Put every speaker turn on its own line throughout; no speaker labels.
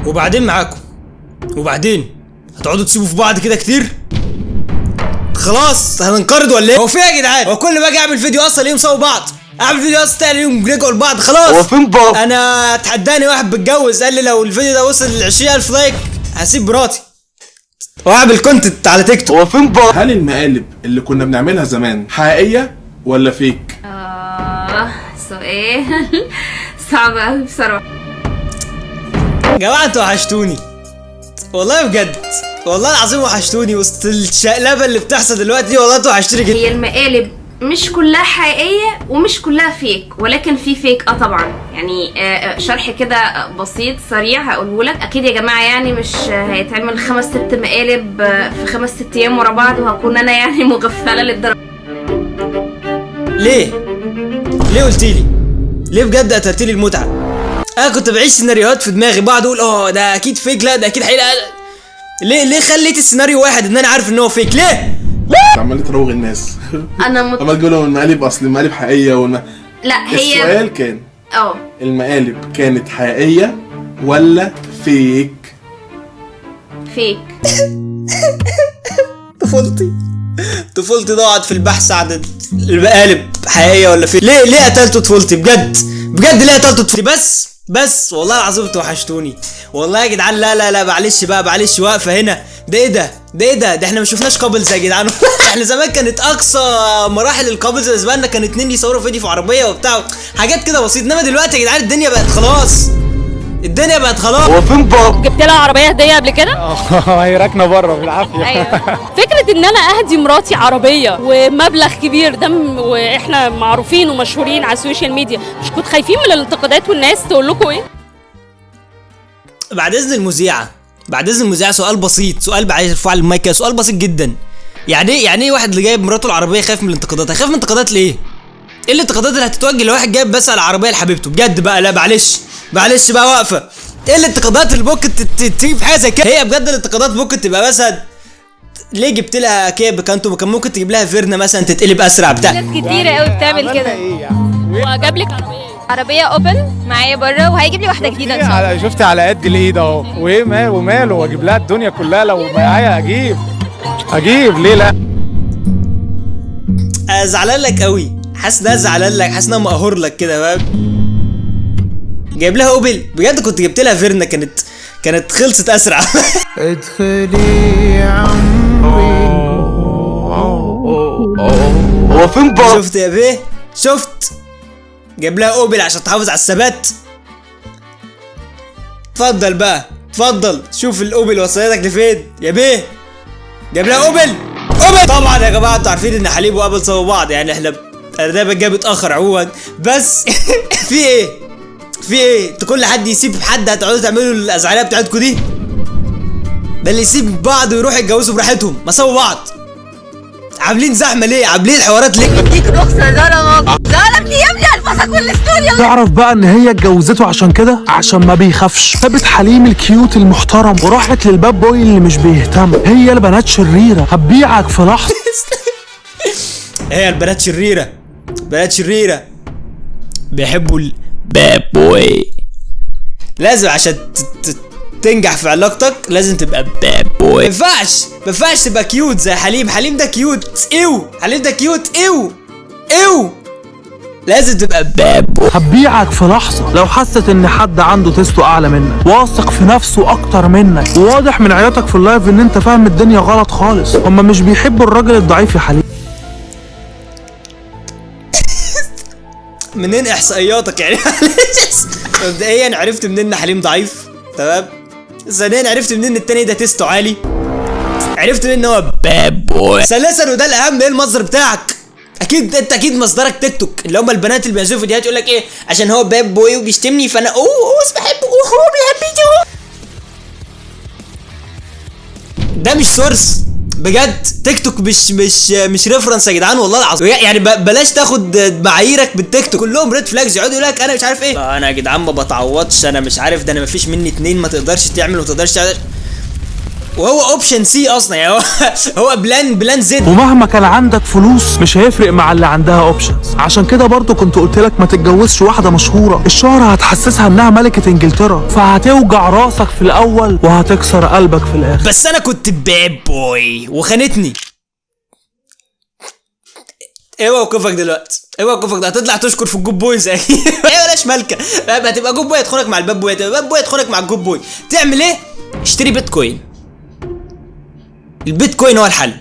وبعدين معاكم، وبعدين هتقعدوا تسيبوا في بعض كده كتير؟ خلاص هننقرض ولا ايه؟ هو في يا جدعان؟ هو كل ما اجي اعمل فيديو اصلا ليهم سوا بعض، اعمل فيديو اصلا تاني يوم رجعوا لبعض. خلاص
هو فين بابا؟
انا اتحداني واحد بيتجوز قال لي لو الفيديو ده وصل ل 20,000 لايك هسيب مراتي واعمل كونتنت على تيك توك.
هو فين بابا؟
هل المقالب اللي كنا بنعملها زمان حقيقية ولا فيك؟
سؤال صعب قوي بصراحة.
يا جماعه انتوا وحشتوني والله بجد، والله العظيم وحشتوني وسط الشقلبه اللي بتحصل دلوقتي دي، والله انتوا وحشتوني جدا.
هي المقالب مش كلها حقيقية ومش كلها فيك، ولكن في فيك طبعا. يعني شرح كده بسيط سريع هقوله لك. اكيد يا جماعة يعني مش هيتعمل 5-6 مقالب في 5-6 ايام ورا بعض وهكون انا يعني مغفلة للدرجة.
ليه قلتيلي؟ ليه بجد قتلتيلي المتعة؟ انا كنت بعيش سيناريوهات في دماغي، بقعد اقول ده اكيد فيك، لا ده اكيد حقيقة. ليه خليت السيناريو واحد ان انا عارف ان هو فيك؟ ليه؟
عمال تروغ الناس
انا
عمال تقول لهم المقالب اصل المقالب حقيقية
لا هي
السؤال كان
اه
المقالب كانت حقيقية ولا فيك؟
فيك.
طفولتي ضاعت في البحث عن المقالب حقيقية ولا فيك. ليه قتلتوا طفولتي بجد ليه قتلتوا طفولتي؟ بس والله العظيم انتوا وحشتوني والله يا جدعان. لا معلش واقفه هنا. ده ايه ده احنا ما شفناش كابلز يا جدعان. احنا زمان كانت اقصى مراحل الكابلز بالنسبه لنا كان 2 يصوروا فيديو في عربيه وبتاع حاجات كده بسيطه، انما دلوقتي يا جدعان الدنيا بقت خلاص.
هو فين بابا؟
جبت لها عربيه هديه قبل كده؟
هي راكنه بره بالعافيه.
ايوه. فكره ان انا اهدي مراتي عربيه ومبلغ كبير ده واحنا معروفين ومشهورين على السوشيال ميديا، مش كنتوا خايفين من الانتقادات والناس تقول لكم ايه؟
بعد اذن المذيعه سؤال بسيط، سؤال بعد ارفع المايك، سؤال بسيط جدا. يعني ايه واحد اللي جايب مراته العربيه خايف من الانتقادات؟ هيخاف من الانتقادات ليه؟ ايه الانتقادات اللي هتتوجه لواحد جايب بس على العربيه لحبيبته؟ بجد بقى لا معلش بقى واقفه. ايه الانتقادات اللي ممكن تيجي في حاجه زي كده؟ هي بجد الانتقادات ممكن تبقى مثلا ليه جبت لها كيب؟ كان ممكن تجيب لها فيرنا مثلا تتقلب اسرع بتاع.
ناس كتيره قوي بتعمل كده. وجاب لك عربيه اوبل معايا بره وهيجيب لي واحده جديده ان شاء الله.
شفتي على قد الايد اهو، وايه وماله واجيب لها الدنيا كلها لو معايا اجيب ليه لا؟
زعلان لك قوي، حاسس ان انا زعلان لك، حاسس ان انا مقهور لك كده فاهم. جايب لها اوبل بجد، كنت جبت لها فيرنا كانت خلصت اسرع.
ادخلي يا عمري.
هو فين بابا؟
شفت يا بيه؟ شفت؟ جايب لها اوبل عشان تحافظ على الثبات. اتفضل شوف الاوبل وصلتك لفين يا بيه. جايب لها اوبل. طبعا يا جماعه انتوا عارفين ان حليب وابل سوا بعض، يعني احنا دايما جاي متاخر عموما. بس في ايه انتوا كل حد يسيب حد هتقعدوا تعملوا الازعاريه بتاعتكم دي؟ ده اللي يسيب بعض ويروحوا يتجوزوا براحتهم، ما سوا بعض. عاملين زحمه ليه؟ عاملين الحوارات ليه؟
اديك رخصة ظلمني يا ابني، الفصل كل الاستوديو.
تعرف بقى ان هي اتجوزته عشان كده، عشان ما بيخافش. سابت حليم الكيوت المحترم وراحت للباب بوي اللي مش بيهتم. هي البنات شريره هتبيعك في لحظه.
هي البنات شريره بيحبوا الباب بوي. لازم عشان تنجح في علاقتك لازم تبقى باد بوي. ما ينفعش تبقى كيوت زي حليم ده كيوت حليم ده كيوت لازم تبقى باد بوي.
هتبيعك في لحظه لو حست ان حد عنده تيستو اعلى منك، واثق في نفسه اكتر منك، وواضح من عياطك في اللايف ان انت فاهم الدنيا غلط خالص. هما مش بيحبوا الراجل الضعيف يا حليم.
منين احصائياتك يعني؟ مبدئيا عرفت منين ان حليم ضعيف، تمام. ثانيا عرفت منين ان التاني ده تيستو عالي. عرفت منين ان هو باد بوي. ثالثا وده الاهم، ايه المصدر بتاعك؟ اكيد مصدرك تيك توك، اللي هم البنات اللي بينزلوا فيديوهات يقول لك ايه عشان هو باد بوي وبيشتمني فانا بس بحبه وهو بيحبني. ده مش سورس بجد. تيك توك مش ريفرنس يا جدعان والله العظيم. يعني بلاش تاخد معاييرك بالتيك توك، كلهم ريد فلاجز. يقعدوا يقول لك انا مش عارف ايه، انا يا جدعان ما بتعوضش، انا مش عارف، ده انا مفيش مني 2، ما تقدرش تعمل وما تقدرش تعمل. وهو اوبشن سي اصلا يعني هو بلان زد.
ومهما كان عندك فلوس مش هيفرق مع اللي عندها اوبشنز. عشان كده برضو كنت قلت لك ما تتجوزش واحده مشهوره، الشهره هتحسسها انها ملكه انجلترا، فهتوجع راسك في الاول وهتكسر قلبك في الاخر.
بس انا كنت باد بوي وخانتني. ايه موقفك دلوقتي؟ ايه موقفك ده؟ هتطلع تشكر في الجود بويز اكيد. ايه بلاش مالكه، هتبقى جود بوي يدخلك مع الباد بوي، هتبقى باد بوي يدخلك مع الجود بوي. تعمل ايه؟ اشتري بيتكوين. البيتكوين هو الحل.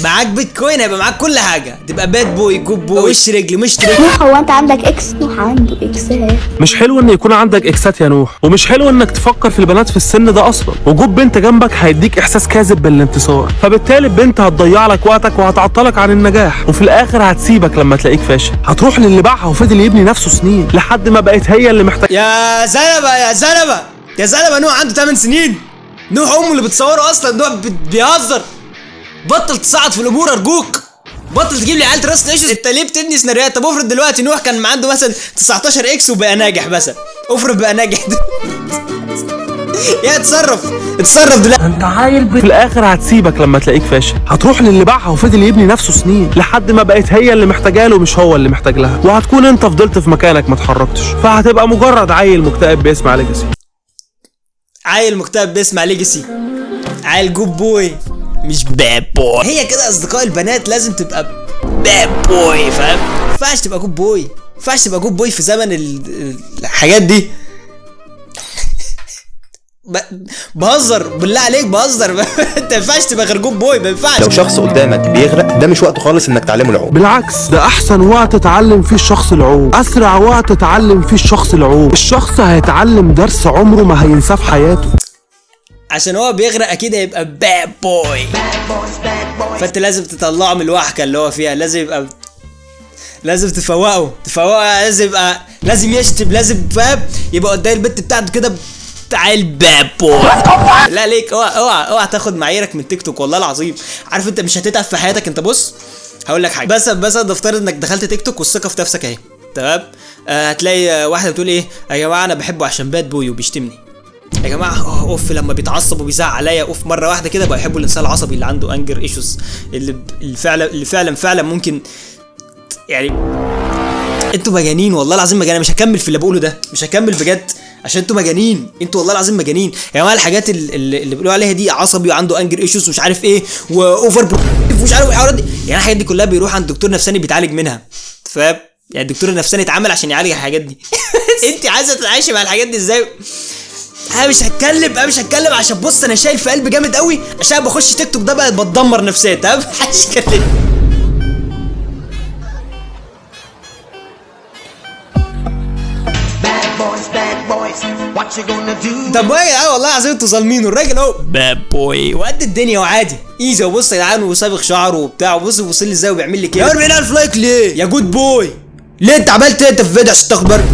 معاك بيتكوين هيبقى معاك كل حاجه، تبقى باد بوي جود بوي وش رجل مش تريك.
هو انت عندك اكس؟ نوح عنده اكسات.
مش حلو ان يكون عندك اكسات يا نوح، ومش حلو انك تفكر في البنات في السن ده اصلا. وجود بنت جنبك هيديك احساس كاذب بالانتصار، فبالتالي البنت هتضيع لك وقتك وهتعطلك عن النجاح، وفي الاخر هتسيبك لما تلاقيك فاشل. هتروح للي باعها وفضل يبني نفسه سنين لحد ما بقت هي اللي محتاجه.
يا زلمه يا زلمه يا زلمه، نوح عنده 8 سنين. نوح امه اللي بتصوره اصلا. نوح بيهزر. بطل تصعد في الامور ارجوك، بطل تجيب لي عيال تراست ايشوز. انت ليه بتبني سيناريوهات؟ طب افرض دلوقتي نوح كان عنده مثلا 19 اكس وبقى ناجح مثلا، افرض بقى ناجح. يا اتصرف دلوقتي.
انت عايل في الاخر هتسيبك لما تلاقيك فاشل. هتروح للي باعها وفضل يبني نفسه سنين لحد ما بقت هي اللي محتاجه له مش هو اللي محتاج لها، وهتكون انت فضلت في مكانك ما اتحركتش، فهتبقى مجرد عيل مكتئب بيسمع ليجاسي.
عيل مكتئب بيسمع ليجاسي، عيل جود بوي مش باد بوي. هي كده اصدقاء البنات لازم تبقى باد بوي، فاهم؟ ما ينفعش تبقى جود بوي، ما ينفعش تبقى جود بوي في زمن الحاجات دي. بهزر بالله عليك، بهزر. انت ما ينفعش تبقى غير جود بوي، ما ينفعش.
لو شخص قدامك بيغرق ده مش وقته خالص انك تعلمه العوم.
بالعكس، ده احسن وقت تتعلم فيه الشخص العوم، اسرع وقت تتعلم فيه الشخص العوم. الشخص هيتعلم درس عمره ما هينساه في حياته. عشان
هو بيغرق اكيد هيبقى باد بوي، فانت لازم تطلعه من الوحكه اللي هو فيها. لازم تفوقه، لازم يشتم، لازم فاهم يبقى قدام البت بتاعته كده تعال باد بوي. لا ليك، اوعى تاخد معاييرك من تيك توك والله العظيم. عارف انت مش هتتعب في حياتك. انت بص هقول لك حاجه، بس نفترض انك دخلت تيك توك والثقه في نفسك اهي، تمام؟ هتلاقي واحده بتقول ايه يا جماعه انا بحبه عشان باد بوي وبيشتمني. يا جماعه اوف لما بيتعصب وبيزعق عليا، اوف مره واحده كده بقى يحبوا الانسان العصبي اللي عنده انجر ايشوز، اللي فعلا ممكن يعني. انتوا مجانين والله العظيم، مجانين. مش هكمل في اللي بقوله ده، مش هكمل بجد عشان انتوا مجانين. انتوا والله العظيم مجانين يا جماعه. الحاجات اللي بيقولوا عليها دي عصبي وعنده انجر ايشوز ومش عارف ايه واوفر ومش عارف ايه الحوارات دي، يعني الحاجات دي كلها بيروح عند دكتور نفساني بيتعالج منها، فاهم؟ يعني الدكتور النفساني اتعمل عشان يعالج الحاجات دي. انت عايزه تتعايشي مع الحاجات دي ازاي؟ انا مش هتكلم عشان بص انا شايل في قلبي جامد قوي عشان بخش تيك توك ده بقى بتدمر نفسيا، تمام؟ محدش يتكلم. طب يا جدعان والله العظيم انتوا ظالمينه. الراجل اهو باد بوي وقد الدنيا وعادي ايزي، وبص يا جدعان وصابغ شعره وبتاع، وبص بيبص لي ازاي وبيعمل لي كده. 40,000 لايك ليه يا جود بوي؟ ليه انت عملت ايه انت في فيديو عشان تاخد بالك؟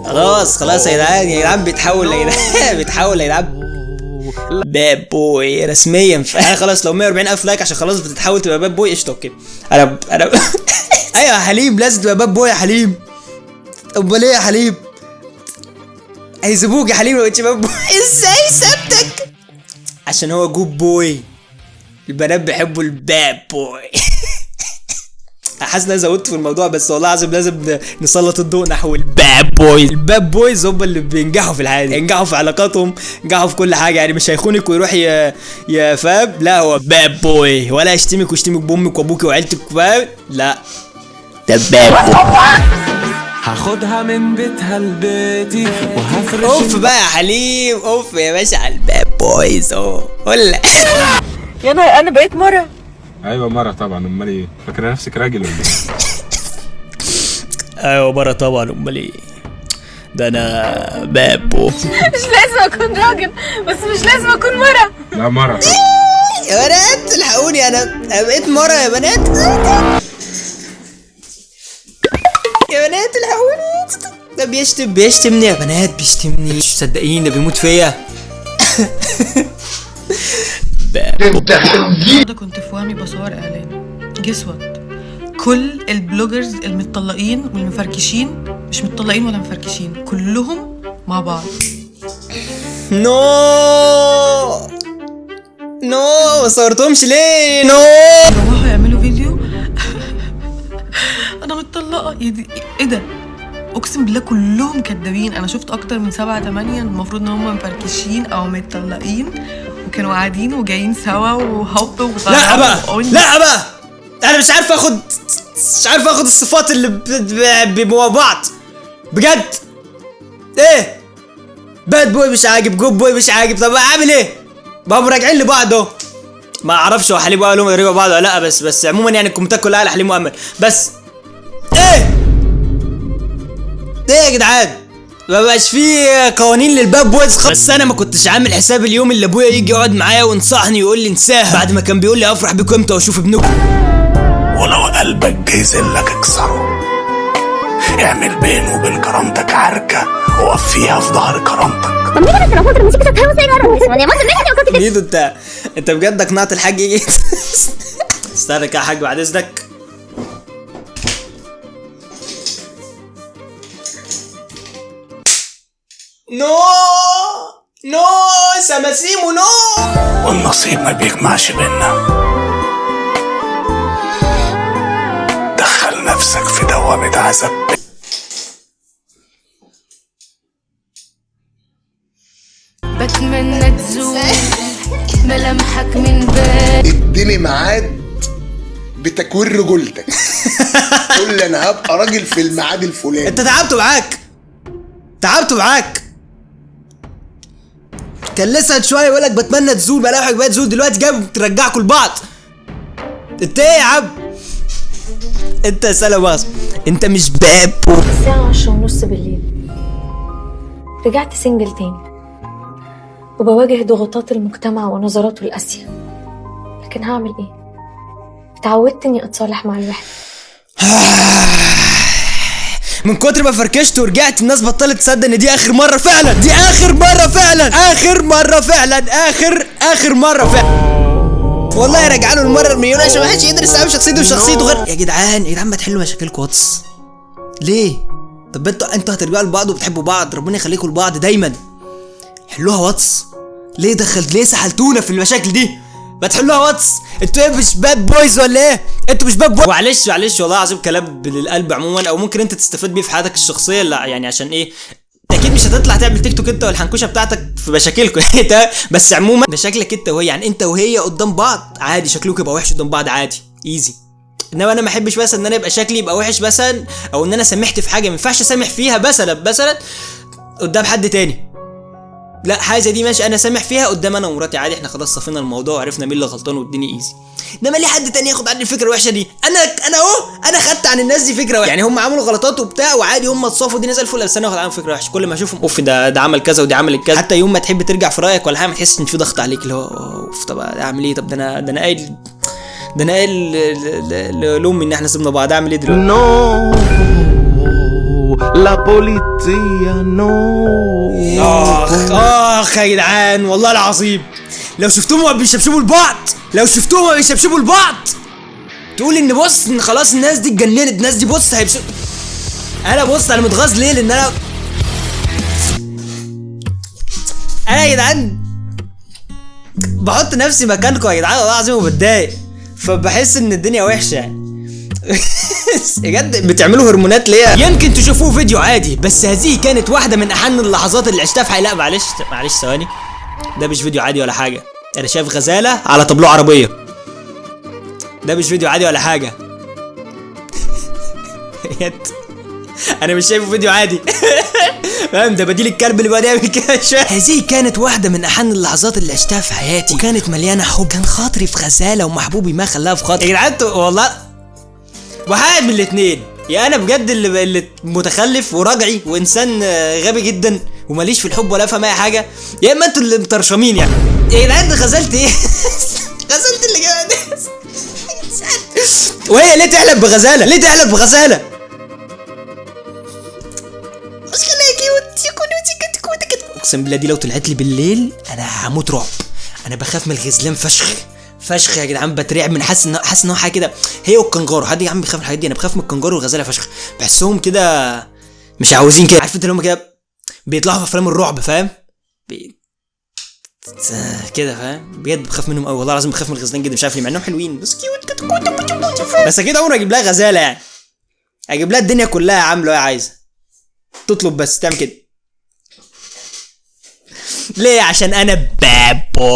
خلاص يا جدعان بيتحول يا جدعان باد بوي رسميا. انا خلاص لو 140,000 لايك عشان خلاص بتتحول تبقى باد بوي قشطه كده. انا ايوه يا حليم لازم تبقى باد بوي يا حليم. امال ايه يا حليم؟ هيسيبوك يا حليم لو انت باد بوي. ازاي سبتك؟ عشان هو جود بوي، البنات بيحبوا الباد بوي. حاسس ان انا زودت في الموضوع، بس والله العظيم لازم نسلط الضوء نحو الباد بويز. الباد بويز هم اللي بينجحوا في الحياه، ينجحوا في علاقاتهم، ينجحوا في كل حاجه، يعني مش هيخونك ويروح يا فاهم، لا هو باد بوي، ولا يشتمك ويشتمك بامك وابوك وعيلتك، فاهم؟ لا ده باد بوي.
هاخدها من بيتها لبيتي وهفرش.
اوف بقى يا حليم، اوف يا باشا على الباد بويز. ولا
انا بقيت مره.
ايوه مره طبعا، امال ايه؟ فاكره نفسك راجل ولا ايه؟
ايوه مره طبعا، امال ايه؟ ده انا بابو.
مش لازم اكون راجل، بس مش لازم اكون مره.
لا مره طبعا.
يا بنات الحقوني، انا بقيت مره يا بنات. يا بنات الحقوني، ده بيشتمني يا بنات، بيشتمني، مش مصدقين ده بيموت فيا.
ده كنت في وهمي بصور اعلان، جسوت
كل البلوجرز المتطلقين والمفركشين، مش متطلقين ولا مفركشين، كلهم مع بعض.
نو ما صورتهمش ليه؟ نو
يروحوا يعملوا فيديو انا متطلقه. ايه ده؟ اقسم بالله كلهم كدابين. انا شفت اكتر من 7 8 المفروض ان هم مفركشين او متطلقين وكانوا قاعدين وجايين سوا وهوب
لا بقى انا مش عارف اخد الصفات اللي بيبقوا بعض بجد. ايه باد بوي مش عاجب، جود بوي مش عاجب، طب اعمل ايه؟ بقوا راجعين لبعض اهو. ما اعرفش هو حليم وامل قريبه بعض ولا لا، بس عموما يعني الكومنتات كلها على حليم وامل. بس ايه يا جدعان؟ ما بقاش فيه قوانين للباد بويز خالص. بس انا ما كنتش عامل حساب اليوم اللي ابويا يجي يقعد معايا وينصحني ويقول لي انساها، بعد ما كان بيقول لي افرح بيكم امتى واشوف ابنكم.
ولو قلبك جايز لك اكسره، اعمل بينه وبين كرامتك عركه وقف فيها في ظهر كرامتك.
ميدو انت بجد اقنعت الحاج يجي؟ استنى كده يا حاج بعد اذنك. نو سماسيمو نو.
والنصيب ما بيجمعش بينا. دخل نفسك في دوامة عذاب.
بتمنى تزول ملامحك من بالي.
اديني ميعاد بتكوين رجولتك. قول لي انا هبقى راجل في الميعاد الفلاني.
انت تعبت معاك. كان لسه شويه يقول لك بتمنى تزول ملامحك بقى تزول، دلوقتي جاي ترجعكوا لبعض. انت ايه يا عم؟ انت يا سلام بس انت مش بابو.
الساعة 10:30 بالليل رجعت سنجل تاني وبواجه ضغوطات المجتمع ونظراته القاسية، لكن هعمل ايه؟ اتعودت اني اتصالح مع الوحدة.
من كتر ما فركشت ورجعت الناس بطلت تصدق ان دي اخر مرة فعلا. دي اخر مرة فعلا. والله راجع له المرة المليون عشان ما حدش يقدر يستوعب شخصيته وشخصيته غير. يا جدعان ما تحلوا مشاكلكم واتس ليه؟ طب انتوا هترجعوا لبعض وبتحبوا بعض، ربنا يخليكم لبعض دايما، حلوها واتس. ليه سحلتونا في المشاكل دي؟ ما تحلوها واتس. انتوا ايه مش باد بويز ولا ايه؟ انتوا مش باد بويز. معلش والله العظيم كلام للقلب عموما، او ممكن انت تستفاد بيه في حياتك الشخصيه. لا يعني عشان ايه؟ اكيد مش هتطلع تعمل تيك توك انت والحنكوشه بتاعتك في مشاكلكم. بس عموما مشاكلك انت وهي، يعني انت وهي قدام بعض عادي شكلكم يبقى وحش قدام بعض عادي ايزي. انما انا ما احبش مثلا ان انا يبقى شكلي يبقى وحش مثلا، او ان انا سامحت في حاجه ما ينفعش اسامح فيها مثلا قدام حد تاني. لا حاجه دي ماشي انا سامح فيها قدام انا ومراتي عادي، احنا خلاص صفينا الموضوع وعرفنا مين اللي غلطان والدنيا ايزي. انما ليه حد تاني ياخد عني الفكره الوحشه دي؟ انا خدت عن الناس دي فكره وحشه. يعني هم عملوا غلطات وبتاع وعادي هم اتصافوا دي نزل الفل، بس انا واخد عنهم فكره وحشه. كل ما اشوفهم اوف ده عمل كذا ودي عملت كذا، حتى يوم ما تحب ترجع في رايك ولا حاجه ما تحسش ان في ضغط عليك، اللي هو اوف طب اعمل ايه؟ طب ده انا قايل لامي ان احنا سيبنا بعض، اعمل ايه دلوقتي؟
نو لا بوليتيا نو.
اخ يا جدعان والله العظيم لو شفتوهم بيشبشبوا لبعض تقول ان بص ان خلاص الناس دي اتجننت، الناس دي بص انا متغاظ ليه؟ لان انا يا جدعان بحط نفسي مكانكم يا جدعان والله العظيم وبتضايق، فبحس ان الدنيا وحشه يعني. بجد بتعملوا هرمونات ليه؟ يمكن تشوفوه فيديو عادي، بس هذه كانت واحدة من احن اللحظات اللي عشتها في حياتي. لا معلش ثواني، ده مش فيديو عادي ولا حاجة. انا شايف غزالة على طابلوه عربية، ده مش فيديو عادي ولا حاجة. انا مش شايفه فيديو عادي. فاهم؟ ده بديل الكلب اللي بيقعد يعمل كده شويه. هذه كانت واحده من احن اللحظات اللي عشتها في حياتي، وكانت مليانه حب. كان خاطري في غزاله ومحبوبي ما خلاها في خاطري. يا جدعان والله واحد من الاثنين، يا انا بجد اللي متخلف وراجعي وانسان غبي جدا وماليش في الحب ولا افهم اي حاجه، يا اما انتوا اللي مطرشمين يعني. يا جدعان غزلت ايه؟ غزلت اللي جايه وهي ليه تحلب بغزاله؟ اقسم بالله دي لو طلعت لي بالليل انا هموت رعب. انا بخاف من الغزلان فشخ يا جدعان، بترعب من حاسس ان هو حاجه كده هي والكنجارو. حد يا عم بيخاف من الحاجات دي؟ انا بخاف من الكنجارو والغزاله فشخ، بحسهم كده مش عاوزين كده. عارف انت اللي هم كده بيطلعوا في افلام الرعب، فاهم؟ كده فاهم؟ بجد بخاف منهم قوي والله العظيم، بخاف من الغزلان جدا، مش عارف ليه مع انهم حلوين بس كيوت. بس اكيد عمري اجيب لها غزاله يعني، اجيب لها الدنيا كلها عامله ايه عايزه، تطلب بس تعمل كده. ليه؟ عشان انا بابو.